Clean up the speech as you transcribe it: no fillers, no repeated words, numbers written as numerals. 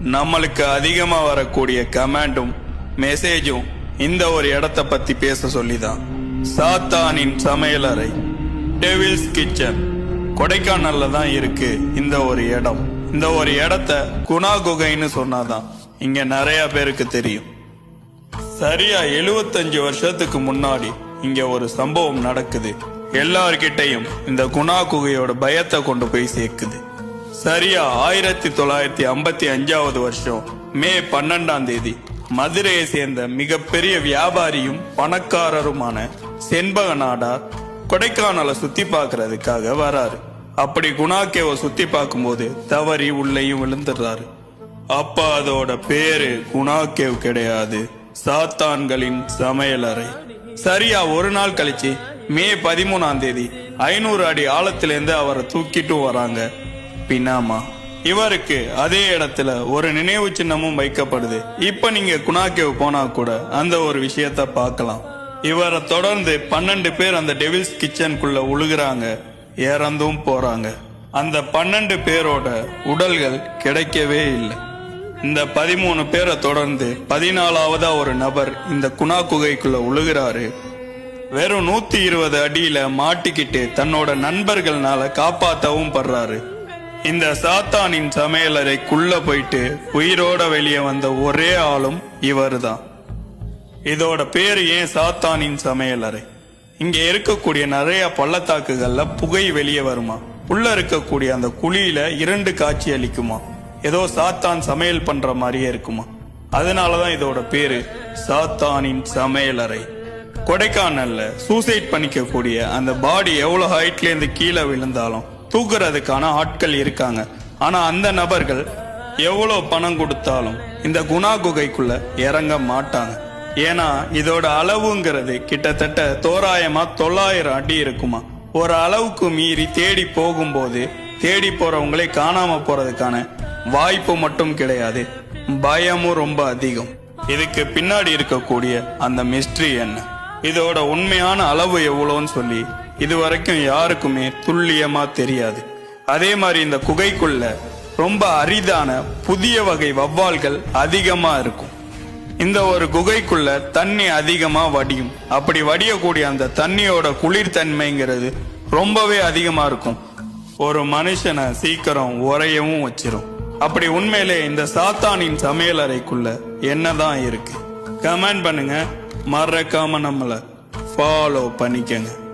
நம்மளுக்கு அதிகமா வரக்கூடிய கமெண்டும் மெசேஜும் இந்த ஒரு இடத்தை பத்தி பேச சொல்லிதான். சாத்தானின் சமையலறை, டெவில்ஸ் கிச்சன், கொடைக்கானல்ல தான் இருக்கு இந்த ஒரு இடம். இந்த ஒரு இடத்த குணா குகைன்னு சொன்னாதான் இங்க நிறைய பேருக்கு தெரியும். சரியா 75 வருஷத்துக்கு முன்னாடி இங்க ஒரு சம்பவம் நடக்குது. எல்லார்கிட்டையும் இந்த குணா குகையோட பயத்தை கொண்டு போய் சேர்க்குது. சரியா 1955 வருஷம் மே 12ஆம் தேதி மதுரையை சேர்ந்த மிகப்பெரிய வியாபாரியும் பணக்காரருமான செண்பக நாடார் கொடைக்கானலை சுத்தி பார்க்கறதுக்காக வராரு. அப்படி குணா கேவை சுத்தி பார்க்கும்போது தவறி உள்ளேயும் விழுந்துடுறாரு. அப்ப அதோட பேரு குணா கேவ் கிடையாது, சாத்தான்களின் சமையலறை. சரியா ஒரு நாள் கழிச்சு மே 13ஆம் தேதி 500 அடி ஆழத்திலிருந்து அவரை தூக்கிட்டு வராங்க பினாமா. இவருக்கு அதே இடத்துல ஒரு நினைவு சின்னமும் வைக்கப்படுது. இப்ப நீங்க குணா கேவ் போனா கூட அந்த ஒரு விஷயத்த பார்க்கலாம். இவரை தொடர்ந்து 12 பேர் அந்த டெவில்ஸ் கிச்சனுக்குள்ள உழுகுறாங்க, இறந்தும் போறாங்க. அந்த 12 பேரோட உடல்கள் கிடைக்கவே இல்லை. இந்த 13 பேரை தொடர்ந்து 14ஆவதா ஒரு நபர் இந்த குணா குகைக்குள்ள உழுகிறாரு. வெறும் 120 அடியில மாட்டிக்கிட்டு தன்னோட நண்பர்கள்னால காப்பாத்தவும் படுறாரு. இந்த சாத்தானின் சமையலறைக்குள்ள போயிட்டு உயிரோட வெளியே வந்த ஒரே ஆளும் இவருதான். இதோட பேரு ஏன் சாத்தானின் சமையலறை? இங்க இருக்கக்கூடிய நிறைய பள்ளத்தாக்குகள்ல புகை வெளியே வருமா, உள்ள இருக்கக்கூடிய அந்த குழியில 2 காட்சி அளிக்குமா, ஏதோ சாத்தான் சமையல் பண்ற மாதிரியே இருக்குமா. அதனாலதான் இதோட பேரு சாத்தானின் சமையலறை. கொடைக்கானல்ல சூசைட் பண்ணிக்க கூடிய அந்த பாடி எவ்வளவு ஹைட்ல இருந்து கீழே விழுந்தாலும் தூக்குறதுக்கான ஆட்கள் இருக்காங்க. ஆனா அந்த நபர்கள் எவ்வளவு பணம் கொடுத்தாலும் இந்த குணா குகைக்குள்ள இறங்க மாட்டாங்க. ஏன்னா இதோட அளவுங்கிறது கிட்டத்தட்ட தோராயமா 900 அடி இருக்குமா. ஒரு அளவுக்கு மீறி தேடி போகும்போது தேடி போறவங்களே காணாம போறதுக்கான வாய்ப்பு மட்டும் கிடையாது, பயமும் ரொம்ப அதிகம். இதுக்கு பின்னாடி இருக்கக்கூடிய அந்த மிஸ்ட்ரி என்ன, இதோட உண்மையான அளவு எவ்வளோன்னு சொல்லி இதுவரைக்கும் யாருக்குமே துல்லியமா தெரியாது. அதே மாதிரி இந்த குகைக்குள்ள ரொம்ப அரிதான புதிய வகை வவ்வால்கள் அதிகமா இருக்கும். இந்த ஒரு குகைக்குள்ள தண்ணி அதிகமா வடியும். அப்படி வடியக்கூடிய அந்த தண்ணியோட குளிர்தன்மைங்கிறது ரொம்பவே அதிகமா இருக்கும். ஒரு மனுஷனை சீக்கிரம் உறையவும் வச்சிரும். அப்படி உண்மையிலே இந்த சாத்தானின் சமையலறைக்குள்ள என்னதான் இருக்கு? கமெண்ட் பண்ணுங்க, மறக்காம நம்மள ஃபாலோ பண்ணிக்கங்க.